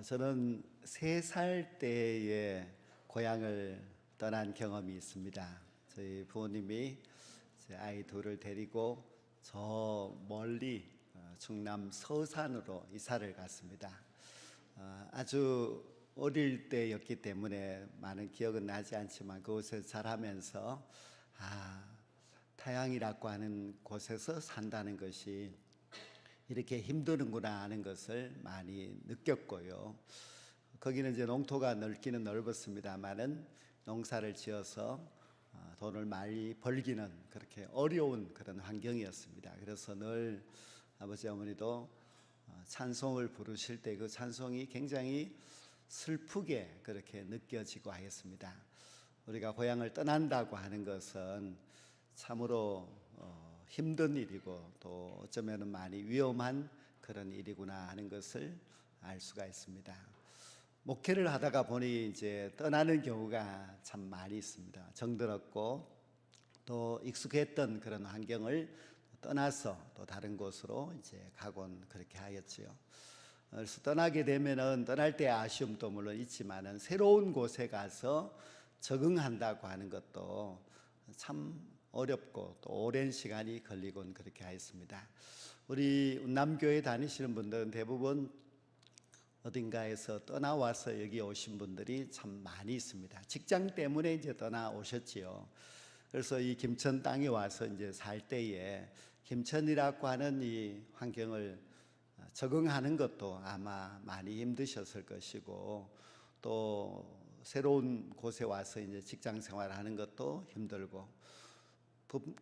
저는 3살 때에 고향을 떠난 경험이 있습니다. 저희 부모님이 제 아이 둘을 데리고 저 멀리 충남 서산으로 이사를 갔습니다. 아주 어릴 때였기 때문에 많은 기억은 나지 않지만 그곳에서 자라면서 타향이라고 하는 곳에서 산다는 것이 이렇게 힘드는구나 하는 것을 많이 느꼈고요. 거기는 이제 농토가 넓기는 넓었습니다만은 농사를 지어서 돈을 많이 벌기는 그렇게 어려운 그런 환경이었습니다. 그래서 늘 아버지 어머니도 찬송을 부르실 때 그 찬송이 굉장히 슬프게 그렇게 느껴지고 하였습니다. 우리가 고향을 떠난다고 하는 것은 참으로 힘든 일이고 또 어쩌면 많이 위험한 그런 일이구나 하는 것을 알 수가 있습니다. 목회를 하다가 보니 이제 떠나는 경우가 참 많이 있습니다. 정들었고 또 익숙했던 그런 환경을 떠나서 또 다른 곳으로 이제 가곤 그렇게 하였지요. 그래서 떠나게 되면은 떠날 때 아쉬움도 물론 있지만은 새로운 곳에 가서 적응한다고 하는 것도 참 어렵고 또 오랜 시간이 걸리곤 그렇게 하였습니다. 우리 운남교회 다니시는 분들은 대부분 어딘가에서 떠나와서 여기 오신 분들이 참 많이 있습니다. 직장 때문에 이제 떠나오셨지요. 그래서 이 김천 땅에 와서 이제 살 때에 김천이라고 하는 이 환경을 적응하는 것도 아마 많이 힘드셨을 것이고 또 새로운 곳에 와서 이제 직장 생활하는 것도 힘들고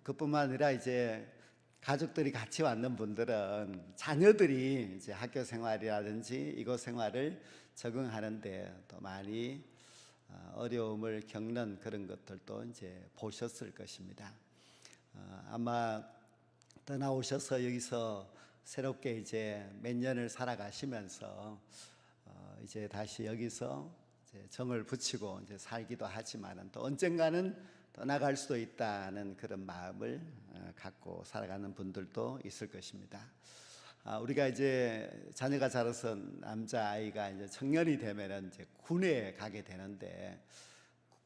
그뿐만 아니라 이제 가족들이 같이 왔는 분들은 자녀들이 이제 학교 생활이라든지 이곳 생활을 적응하는데 또 많이 어려움을 겪는 그런 것들도 이제 보셨을 것입니다. 아마 떠나오셔서 여기서 새롭게 이제 몇 년을 살아가시면서 이제 다시 여기서 이제 정을 붙이고 이제 살기도 하지만은 또 언젠가는 떠나갈 수도 있다는 그런 마음을 갖고 살아가는 분들도 있을 것입니다. 우리가 이제 자녀가 자라서 남자 아이가 이제 청년이 되면은 이제 군에 가게 되는데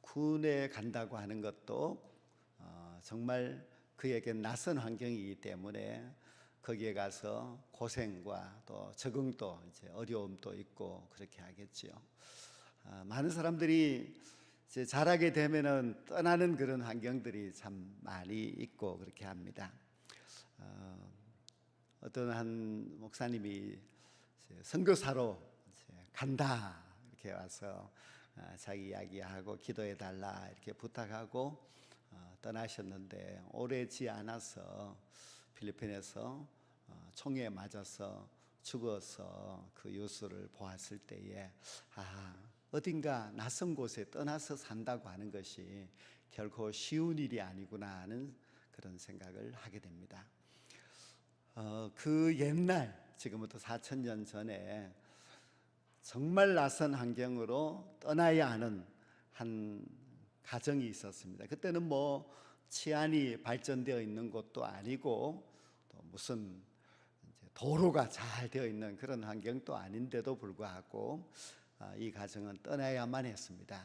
군에 간다고 하는 것도 정말 그에게 낯선 환경이기 때문에 거기에 가서 고생과 또 적응도 이제 어려움도 있고 그렇게 하겠지요. 많은 사람들이 이제 자라게 되면은 떠나는 그런 환경들이 참 많이 있고 그렇게 합니다. 어떤 한 목사님이 선교사로 간다 이렇게 와서 자기 이야기하고 기도해 달라 이렇게 부탁하고 떠나셨는데 오래지 않아서 필리핀에서 총에 맞아서 죽어서 그 뉴스를 보았을 때에 어딘가 낯선 곳에 떠나서 산다고 하는 것이 결코 쉬운 일이 아니구나 하는 그런 생각을 하게 됩니다. 그 옛날 지금부터 4,000년 전에 정말 낯선 환경으로 떠나야 하는 한 가정이 있었습니다. 그때는 뭐 치안이 발전되어 있는 것도 아니고 또 무슨 도로가 잘 되어 있는 그런 환경도 아닌데도 불구하고 이 가정은 떠나야만 했습니다.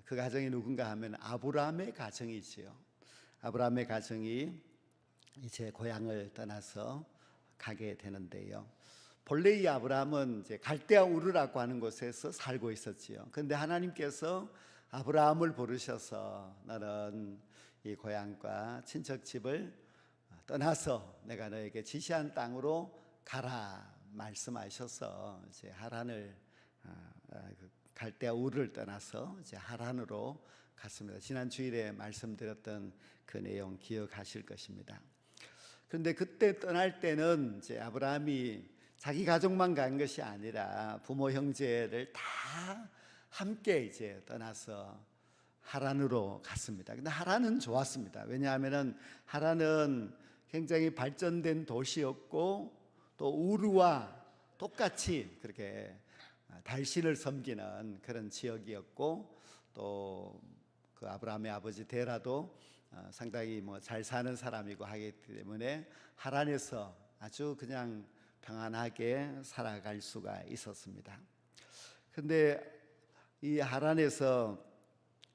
그 가정이 누군가 하면 아브라함의 가정이지요. 아브라함의 가정이 이제 고향을 떠나서 가게 되는데요. 본래 이 아브라함은 이제 갈대아 우르라고 하는 곳에서 살고 있었지요. 그런데 하나님께서 아브라함을 부르셔서 너는 이 고향과 친척 집을 떠나서 내가 너에게 지시한 땅으로 가라 말씀하셔서 이제 하란을 갈대아 우르를 떠나서 이제 하란으로 갔습니다. 지난 주일에 말씀드렸던 그 내용 기억하실 것입니다. 그런데 그때 떠날 때는 이제 아브라함이 자기 가족만 간 것이 아니라 부모 형제를 다 함께 이제 떠나서 하란으로 갔습니다. 근데 하란은 좋았습니다. 왜냐하면은 하란은 굉장히 발전된 도시였고 또 우르와 똑같이 그렇게 달신을 섬기는 그런 지역이었고 또 그 아브라함의 아버지 데라도 상당히 뭐 잘 사는 사람이고 하기 때문에 하란에서 아주 그냥 평안하게 살아갈 수가 있었습니다. 근데 이 하란에서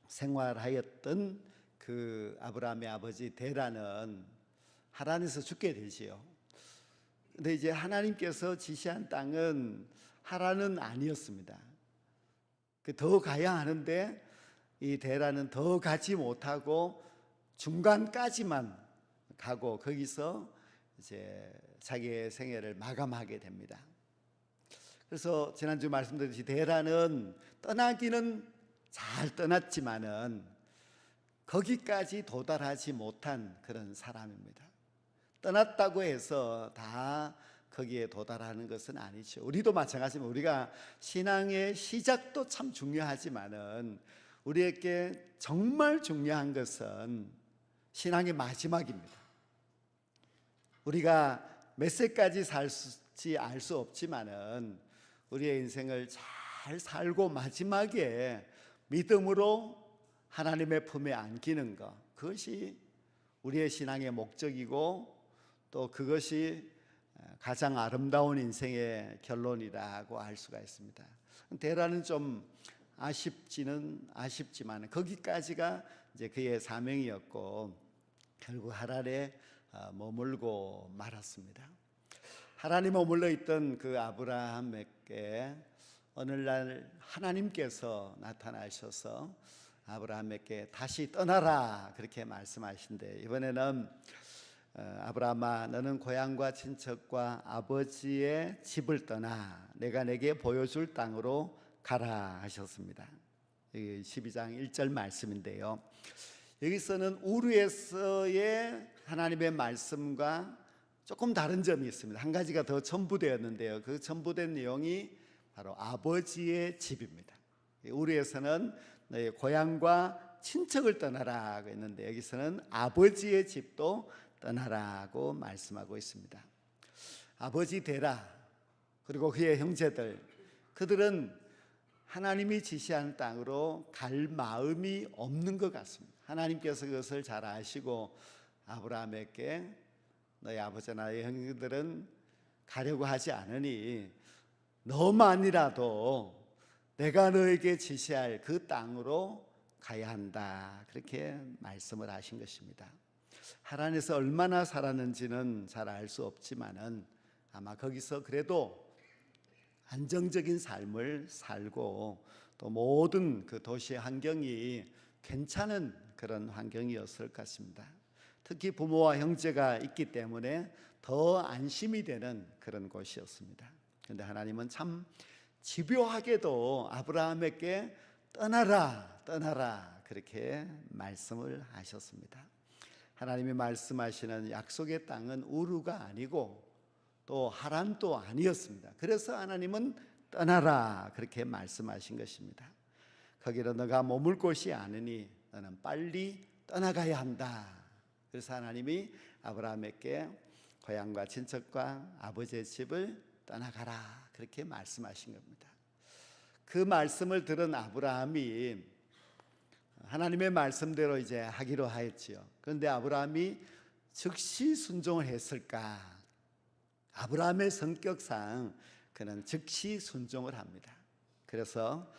생활하였던 그 아브라함의 아버지 데라는 하란에서 죽게 되지요. 근데 이제 하나님께서 지시한 땅은 하란은 아니었습니다. 더 가야 하는데 이 데라는 더 가지 못하고 중간까지만 가고 거기서 이제 자기의 생애를 마감하게 됩니다. 그래서 지난주 말씀드렸듯이 데라는 떠나기는 잘 떠났지만은 거기까지 도달하지 못한 그런 사람입니다. 떠났다고 해서 다 거기에 도달하는 것은 아니죠. 우리도 마찬가지입니다. 우리가 신앙의 시작도 참 중요하지만은 우리에게 정말 중요한 것은 신앙의 마지막입니다. 우리가 몇 세까지 살지 알 수 없지만은 우리의 인생을 잘 살고 마지막에 믿음으로 하나님의 품에 안기는 것, 그것이 우리의 신앙의 목적이고 또 그것이 가장 아름다운 인생의 결론이라고 할 수가 있습니다. 데라는 좀 아쉽지만 거기까지가 이제 그의 사명이었고 결국 하란에 머물고 말았습니다. 하란에 머물러 있던 그 아브라함에게 어느 날 하나님께서 나타나셔서 아브라함에게 다시 떠나라 그렇게 말씀하신대. 이번에는 아브라함아, 너는 고향과 친척과 아버지의 집을 떠나 내가 내게 보여줄 땅으로 가라 하셨습니다. 12장 1절 말씀인데요, 여기서는 우르에서의 하나님의 말씀과 조금 다른 점이 있습니다. 한 가지가 더 첨부되었는데요, 그 첨부된 내용이 바로 아버지의 집입니다. 우르에서는 너의 고향과 친척을 떠나라고 했는데 여기서는 아버지의 집도 떠나라고 말씀하고 있습니다. 아버지 데라 그리고 그의 형제들, 그들은 하나님이 지시한 땅으로 갈 마음이 없는 것 같습니다. 하나님께서 그것을 잘 아시고 아브라함에게 너희 아버지나 너희 형제들은 가려고 하지 않으니 너만이라도 내가 너에게 지시할 그 땅으로 가야 한다, 그렇게 말씀을 하신 것입니다. 하란에서 얼마나 살았는지는 잘 알 수 없지만은 아마 거기서 그래도 안정적인 삶을 살고 또 모든 그 도시의 환경이 괜찮은 그런 환경이었을 것 같습니다. 특히 부모와 형제가 있기 때문에 더 안심이 되는 그런 곳이었습니다. 그런데 하나님은 참 집요하게도 아브라함에게 떠나라 그렇게 말씀을 하셨습니다. 하나님이 말씀하시는 약속의 땅은 우르가 아니고 또 하란도 아니었습니다. 그래서 하나님은 떠나라 그렇게 말씀하신 것입니다. 거기로 너가 머물 곳이 아니니 너는 빨리 떠나가야 한다. 그래서 하나님이 아브라함에게 고향과 친척과 아버지의 집을 떠나가라 그렇게 말씀하신 겁니다. 그 말씀을 들은 아브라함이 하나님의 말씀대로 이제 하기로 하였지요. 그런데 아브라함이 즉시 순종을 했을까? 아브라함의 성격상 그는 즉시 순종을 합니다. 그래서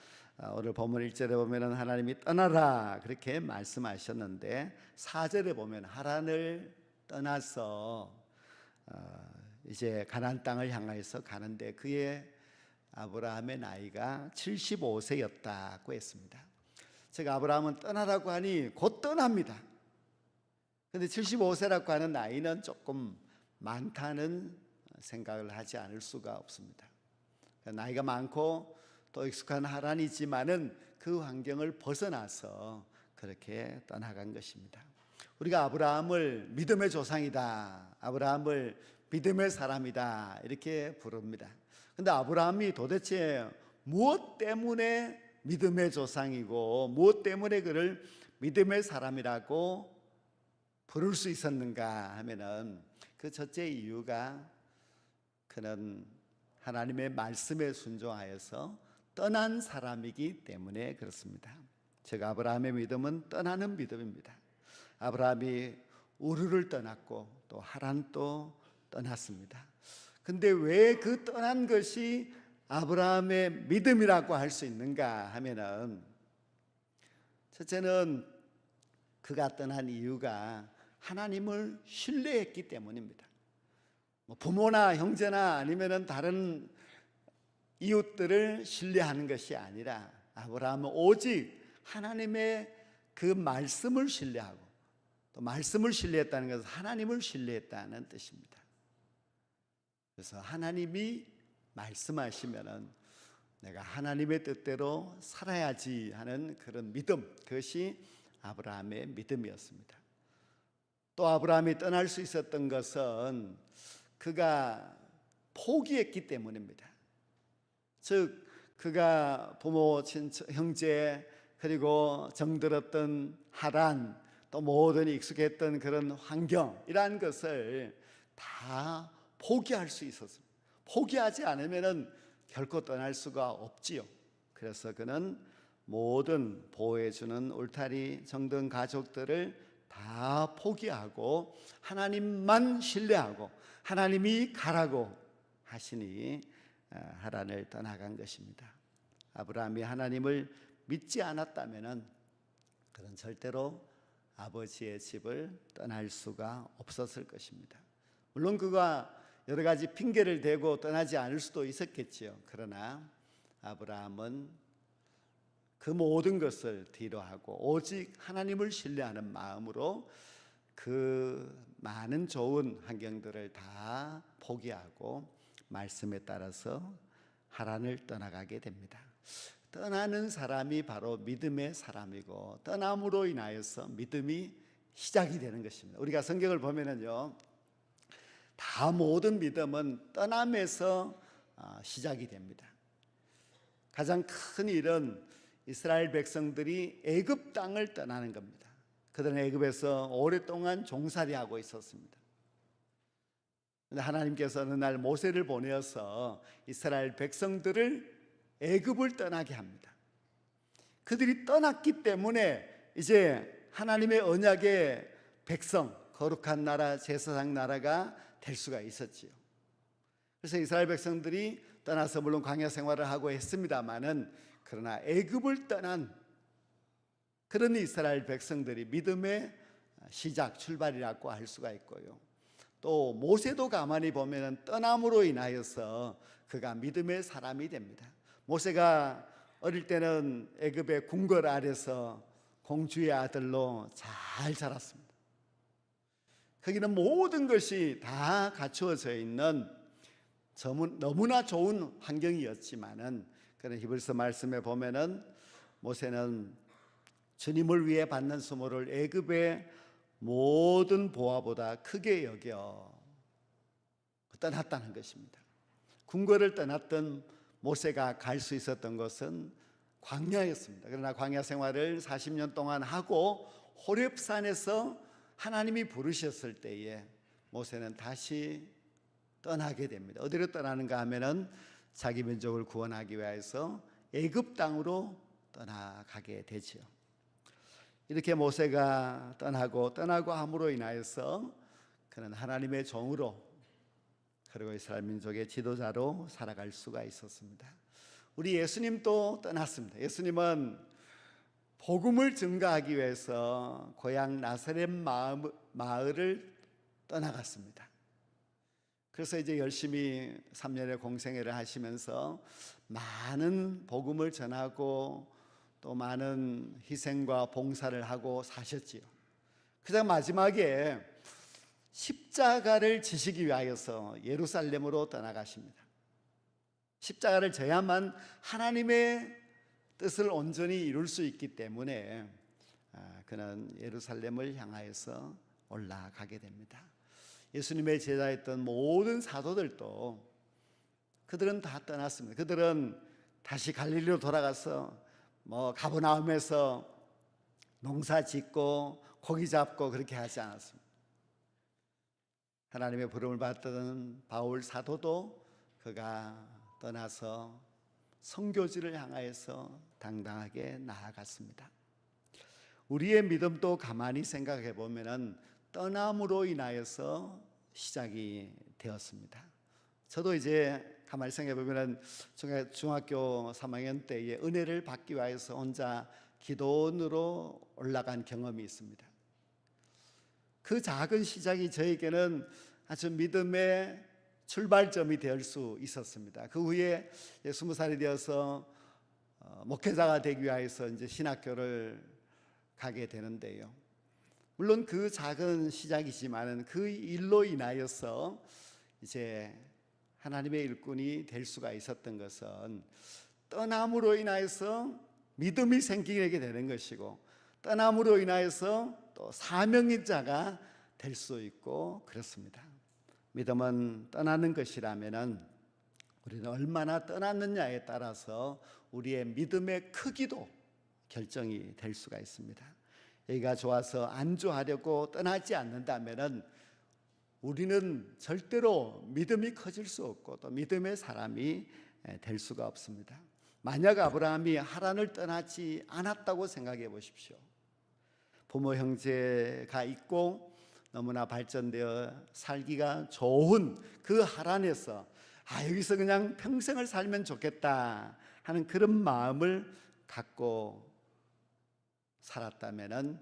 오늘 본문 1절에 보면 하나님이 떠나라 그렇게 말씀하셨는데 4절에 보면 하란을 떠나서 이제 가나안 땅을 향해서 가는데 그의 아브라함의 나이가 75세였다고 했습니다. 제가 아브라함은 떠나라고 하니 곧 떠납니다. 그런데 75세라고 하는 나이는 조금 많다는 생각을 하지 않을 수가 없습니다. 나이가 많고 또 익숙한 하란이지만은 그 환경을 벗어나서 그렇게 떠나간 것입니다. 우리가 아브라함을 믿음의 조상이다, 아브라함을 믿음의 사람이다 이렇게 부릅니다. 그런데 아브라함이 도대체 무엇 때문에 믿음의 조상이고 무엇 때문에 그를 믿음의 사람이라고 부를 수 있었는가 하면은 그 첫째 이유가 그는 하나님의 말씀에 순종하여서 떠난 사람이기 때문에 그렇습니다. 즉 아브라함의 믿음은 떠나는 믿음입니다. 아브라함이 우르를 떠났고 또 하란도 떠났습니다. 근데 왜 그 떠난 것이 아브라함의 믿음이라고 할 수 있는가 하면은, 첫째는 그가 떠난 이유가 하나님을 신뢰했기 때문입니다. 부모나 형제나 아니면은 다른 이웃들을 신뢰하는 것이 아니라 아브라함은 오직 하나님의 그 말씀을 신뢰하고, 또 말씀을 신뢰했다는 것은 하나님을 신뢰했다는 뜻입니다. 그래서 하나님이 말씀하시면은 내가 하나님의 뜻대로 살아야지 하는 그런 믿음, 그것이 아브라함의 믿음이었습니다. 또 아브라함이 떠날 수 있었던 것은 그가 포기했기 때문입니다. 즉 그가 부모, 친척, 형제, 그리고 정들었던 하란, 또 모든 익숙했던 그런 환경, 이러한 것을 다 포기할 수 있었습니다. 포기하지 않으면 결코 떠날 수가 없지요. 그래서 그는 모든 보호해주는 울타리 정든 가족들을 다 포기하고 하나님만 신뢰하고 하나님이 가라고 하시니 하란을 떠나간 것입니다. 아브라함이 하나님을 믿지 않았다면 그는 절대로 아버지의 집을 떠날 수가 없었을 것입니다. 물론 그가 여러 가지 핑계를 대고 떠나지 않을 수도 있었겠지요. 그러나 아브라함은 그 모든 것을 뒤로하고 오직 하나님을 신뢰하는 마음으로 그 많은 좋은 환경들을 다 포기하고 말씀에 따라서 하란을 떠나가게 됩니다. 떠나는 사람이 바로 믿음의 사람이고, 떠남으로 인하여서 믿음이 시작이 되는 것입니다. 우리가 성경을 보면은요, 다 모든 믿음은 떠남에서 시작이 됩니다. 가장 큰 일은 이스라엘 백성들이 애굽 땅을 떠나는 겁니다. 그들은 애굽에서 오랫동안 종살이하고 있었습니다. 그런데 하나님께서 어느 날 모세를 보내어서 이스라엘 백성들을 애굽을 떠나게 합니다. 그들이 떠났기 때문에 이제 하나님의 언약의 백성, 거룩한 나라, 제사장 나라가 될 수가 있었지요. 그래서 이스라엘 백성들이 떠나서 물론 광야 생활을 하고 했습니다마는, 그러나 애굽을 떠난 그런 이스라엘 백성들이 믿음의 시작, 출발이라고 할 수가 있고요. 또 모세도 가만히 보면 떠남으로 인하여서 그가 믿음의 사람이 됩니다. 모세가 어릴 때는 애굽의 궁궐 아래서 공주의 아들로 잘 자랐습니다. 거기는 모든 것이 다 갖추어져 있는 너무나 좋은 환경이었지만은, 그런 히브리서 말씀에 보면은 모세는 주님을 위해 받는 수모를 애굽의 모든 보화보다 크게 여겨 떠났다는 것입니다. 궁궐을 떠났던 모세가 갈 수 있었던 것은 광야였습니다. 그러나 광야 생활을 40년 동안 하고 호렙산에서 하나님이 부르셨을 때에 모세는 다시 떠나게 됩니다. 어디로 떠나는가 하면은 자기 민족을 구원하기 위해서 애굽 땅으로 떠나가게 되지요. 이렇게 모세가 떠나고 함으로 인하여서 그는 하나님의 종으로, 그리고 이스라엘 민족의 지도자로 살아갈 수가 있었습니다. 우리 예수님도 떠났습니다. 예수님은 복음을 증거하기 위해서 고향 나사렛 마을을 떠나갔습니다. 그래서 이제 열심히 3년의 공생애를 하시면서 많은 복음을 전하고 또 많은 희생과 봉사를 하고 사셨지요. 그다음 마지막에 십자가를 지시기 위하여서 예루살렘으로 떠나가십니다. 십자가를 져야만 하나님의 뜻을 온전히 이룰 수 있기 때문에 그는 예루살렘을 향하여서 올라가게 됩니다. 예수님의 제자였던 모든 사도들도 그들은 다 떠났습니다. 그들은 다시 갈릴리로 돌아가서 가버나움에서 농사 짓고 고기 잡고 그렇게 하지 않았습니다. 하나님의 부름을 받던 바울 사도도 그가 떠나서 선교지를 향하여서 당당하게 나아갔습니다. 우리의 믿음도 가만히 생각해 보면은 떠남으로 인하여서 시작이 되었습니다. 저도 이제 가만히 생각해 보면은 중학교 3학년 때에 은혜를 받기 위해서 혼자 기도원으로 올라간 경험이 있습니다. 그 작은 시작이 저에게는 아주 믿음의 출발점이 될 수 있었습니다. 그 후에 20살이 되어서 목회자가 되기 위해서 이제 신학교를 가게 되는데요. 물론 그 작은 시작이지만은 그 일로 인하여서 이제 하나님의 일꾼이 될 수가 있었던 것은 떠남으로 인하여서 믿음이 생기게 되는 것이고, 떠남으로 인하여서 또 사명의 자가 될 수 있고 그렇습니다. 믿음은 떠나는 것이라면은 우리는 얼마나 떠났느냐에 따라서 우리의 믿음의 크기도 결정이 될 수가 있습니다. 여기가 좋아서 안주하려고 떠나지 않는다면은 우리는 절대로 믿음이 커질 수 없고 또 믿음의 사람이 될 수가 없습니다. 만약 아브라함이 하란을 떠나지 않았다고 생각해 보십시오. 부모 형제가 있고 너무나 발전되어 살기가 좋은 그 하란에서 여기서 그냥 평생을 살면 좋겠다 하는 그런 마음을 갖고 살았다면은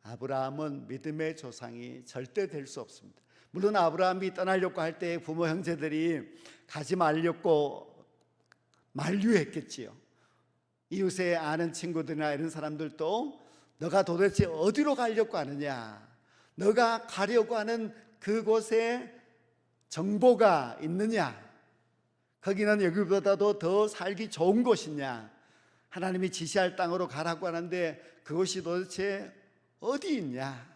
아브라함은 믿음의 조상이 절대 될 수 없습니다. 물론 아브라함이 떠나려고 할 때 부모 형제들이 가지 말려고 만류했겠지요. 이웃에 아는 친구들이나 이런 사람들도 너가 도대체 어디로 가려고 하느냐, 너가 가려고 하는 그곳에 정보가 있느냐, 거기는 여기보다도 더 살기 좋은 곳이냐, 하나님이 지시할 땅으로 가라고 하는데 그것이 도대체 어디 있냐,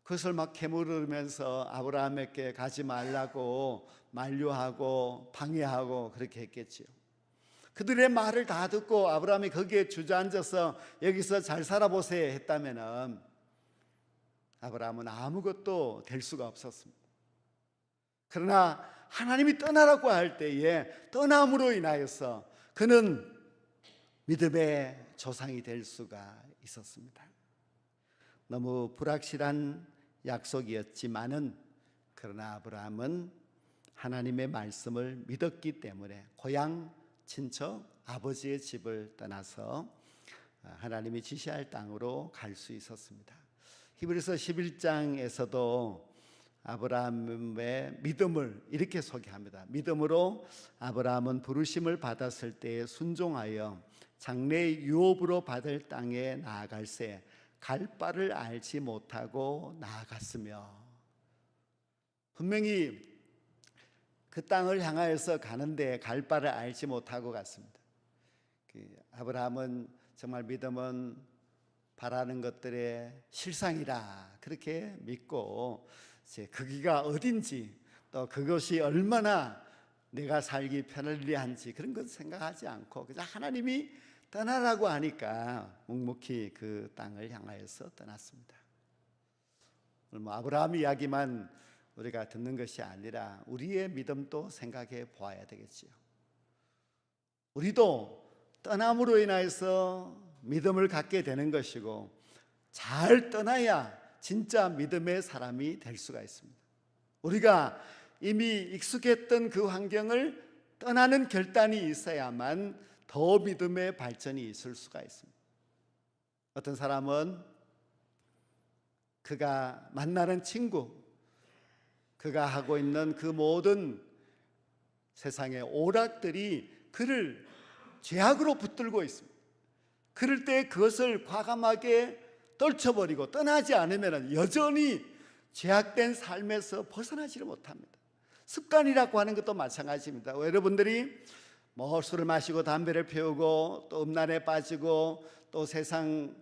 그것을 막 캐물으면서 아브라함에게 가지 말라고 만류하고 방해하고 그렇게 했겠지요. 그들의 말을 다 듣고 아브라함이 거기에 주저앉아서 여기서 잘 살아보세요 했다면은 아브라함은 아무것도 될 수가 없었습니다. 그러나 하나님이 떠나라고 할 때에 떠남으로 인하여서 그는 믿음의 조상이 될 수가 있었습니다. 너무 불확실한 약속이었지만은 그러나 아브라함은 하나님의 말씀을 믿었기 때문에 고향 친척 아버지의 집을 떠나서 하나님이 지시할 땅으로 갈 수 있었습니다. 히브리서 11장에서도 아브라함의 믿음을 이렇게 소개합니다. 믿음으로 아브라함은 부르심을 받았을 때에 순종하여 장래의 유업으로 받을 땅에 나아갈새 갈 바를 알지 못하고 나아갔으며, 분명히 그 땅을 향하여서 가는데 갈 바를 알지 못하고 갔습니다. 아브라함은 정말 믿음은 바라는 것들의 실상이라 그렇게 믿고 거기가 어딘지 또 그것이 얼마나 내가 살기 편리한지 그런 것 생각하지 않고 그냥 하나님이 떠나라고 하니까 묵묵히 그 땅을 향하여서 떠났습니다. 오늘 아브라함 이야기만 우리가 듣는 것이 아니라 우리의 믿음도 생각해 보아야 되겠지요. 우리도 떠남으로 인하여서 믿음을 갖게 되는 것이고 잘 떠나야 진짜 믿음의 사람이 될 수가 있습니다. 우리가 이미 익숙했던 그 환경을 떠나는 결단이 있어야만 더 믿음의 발전이 있을 수가 있습니다. 어떤 사람은 그가 만나는 친구, 그가 하고 있는 그 모든 세상의 오락들이 그를 죄악으로 붙들고 있습니다. 그럴 때 그것을 과감하게 떨쳐버리고 떠나지 않으면 여전히 죄악된 삶에서 벗어나지를 못합니다. 습관이라고 하는 것도 마찬가지입니다. 여러분들이 술을 마시고 담배를 피우고 또 음란에 빠지고 또 세상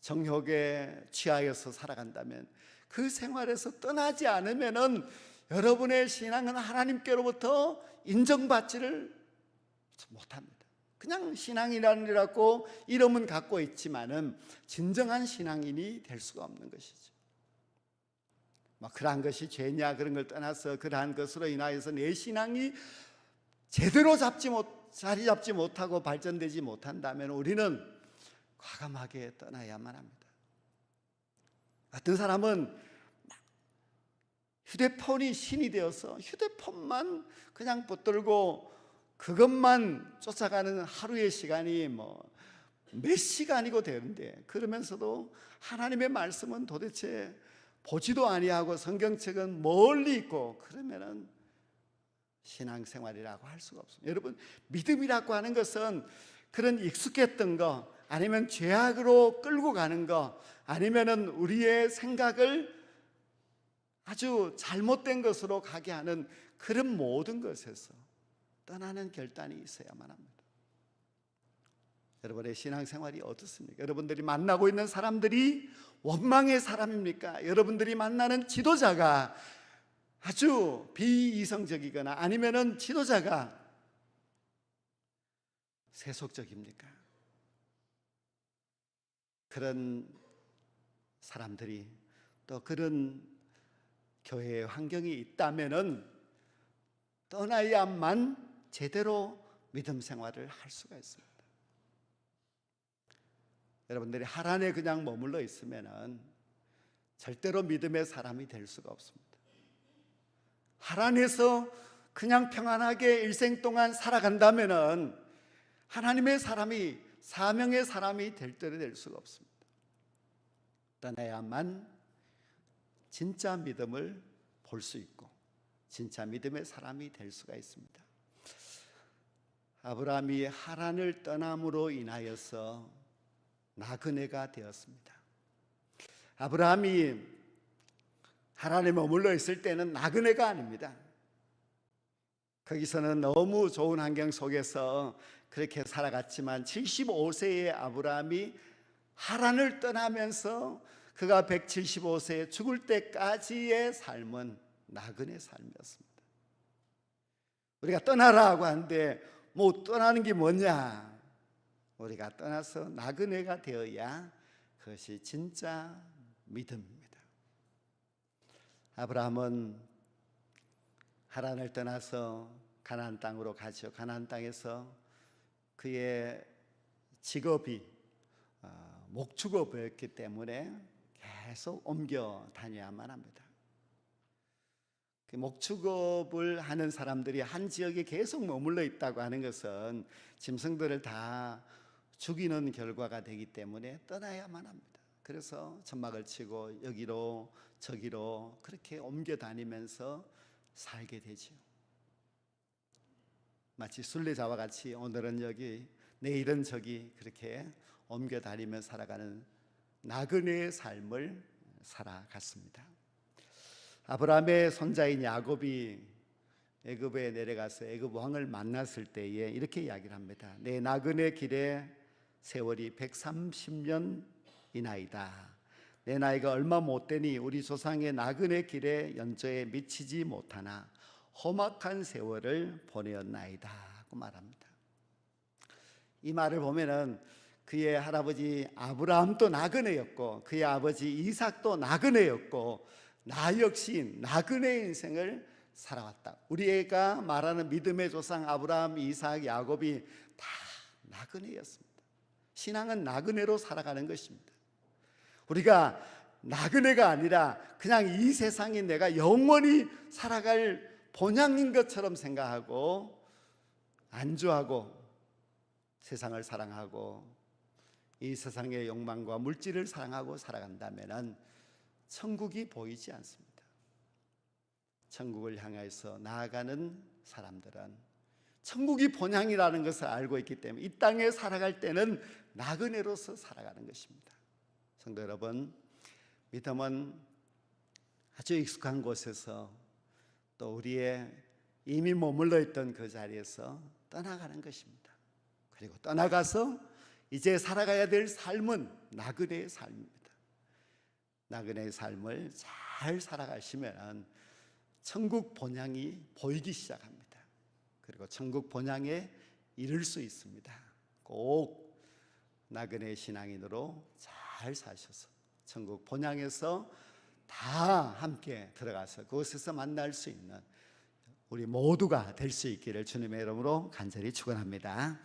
정욕에 취하여서 살아간다면 그 생활에서 떠나지 않으면 여러분의 신앙은 하나님께로부터 인정받지를 못합니다. 그냥 신앙이라고 이름은 갖고 있지만은 진정한 신앙인이 될 수가 없는 것이죠. 그러한 것이 죄냐 그런 걸 떠나서 그러한 것으로 인하여서 내 신앙이 제대로 자리 잡지 못하고 발전되지 못한다면 우리는 과감하게 떠나야만 합니다. 어떤 사람은 휴대폰이 신이 되어서 휴대폰만 그냥 붙들고 그것만 쫓아가는 하루의 시간이 몇 시간이고 되는데, 그러면서도 하나님의 말씀은 도대체 보지도 아니하고 성경책은 멀리 있고, 그러면은 신앙생활이라고 할 수가 없습니다. 여러분, 믿음이라고 하는 것은 그런 익숙했던 거, 아니면 죄악으로 끌고 가는 거, 아니면은 우리의 생각을 아주 잘못된 것으로 가게 하는 그런 모든 것에서 떠나는 결단이 있어야만 합니다. 여러분의 신앙생활이 어떻습니까? 여러분들이 만나고 있는 사람들이 원망의 사람입니까? 여러분들이 만나는 지도자가 아주 비이성적이거나 아니면은 지도자가 세속적입니까? 그런 사람들이 또 그런 교회의 환경이 있다면은 떠나야만 제대로 믿음 생활을 할 수가 있습니다. 여러분들이 하란에 그냥 머물러 있으면은 절대로 믿음의 사람이 될 수가 없습니다. 하란에서 그냥 평안하게 일생 동안 살아간다면은 하나님의 사람이, 사명의 사람이 될 때를 될 수가 없습니다. 떠나야만 진짜 믿음을 볼 수 있고 진짜 믿음의 사람이 될 수가 있습니다. 아브라함이 하란을 떠남으로 인하여서 나그네가 되었습니다. 아브라함이 하란에 머물러 있을 때는 나그네가 아닙니다. 거기서는 너무 좋은 환경 속에서 그렇게 살아갔지만 75세의 아브라함이 하란을 떠나면서 그가 175세에 죽을 때까지의 삶은 나그네 삶이었습니다. 우리가 떠나라고 하는데 떠나는 게 뭐냐? 우리가 떠나서 나그네가 되어야 그것이 진짜 믿음입니다. 아브라함은 하란을 떠나서 가나안 땅으로 가죠. 가나안 땅에서 그의 직업이 목축업이었기 때문에 계속 옮겨 다녀야만 합니다. 그 목축업을 하는 사람들이 한 지역에 계속 머물러 있다고 하는 것은 짐승들을 다 죽이는 결과가 되기 때문에 떠나야만 합니다. 그래서 천막을 치고 여기로 저기로 그렇게 옮겨 다니면서 살게 되죠. 마치 순례자와 같이 오늘은 여기 내일은 저기 그렇게 옮겨 다니며 살아가는 나그네의 삶을 살아갔습니다. 아브라함의 손자인 야곱이 애굽에 내려가서 애굽 왕을 만났을 때에 이렇게 이야기를 합니다. 내 나그네 길의 세월이 130년이나이다. 내 나이가 얼마 못되니 우리 조상의 나그네 길의 연조에 미치지 못하나 험악한 세월을 보내었나이다 고 말합니다. 이 말을 보면은 그의 할아버지 아브라함도 나그네였고 그의 아버지 이삭도 나그네였고 나 역시 나그네의 인생을 살아왔다. 우리가 말하는 믿음의 조상 아브라함, 이삭, 야곱이 다 나그네였습니다. 신앙은 나그네로 살아가는 것입니다. 우리가 나그네가 아니라 그냥 이 세상에 내가 영원히 살아갈 본향인 것처럼 생각하고 안주하고 세상을 사랑하고 이 세상의 욕망과 물질을 사랑하고 살아간다면 천국이 보이지 않습니다. 천국을 향해서 나아가는 사람들은 천국이 본향이라는 것을 알고 있기 때문에 이 땅에 살아갈 때는 나그네로서 살아가는 것입니다. 성도 여러분, 믿음은 아주 익숙한 곳에서 또 우리의 이미 머물러 있던 그 자리에서 떠나가는 것입니다. 그리고 떠나가서 이제 살아가야 될 삶은 나그네의 삶입니다. 나그네의 삶을 잘 살아가시면 천국 본향이 보이기 시작합니다. 그리고 천국 본향에 이를 수 있습니다. 꼭 나그네 신앙인으로 잘 사셔서 천국 본향에서 다 함께 들어가서 그곳에서 만날 수 있는 우리 모두가 될 수 있기를 주님의 이름으로 간절히 축원합니다.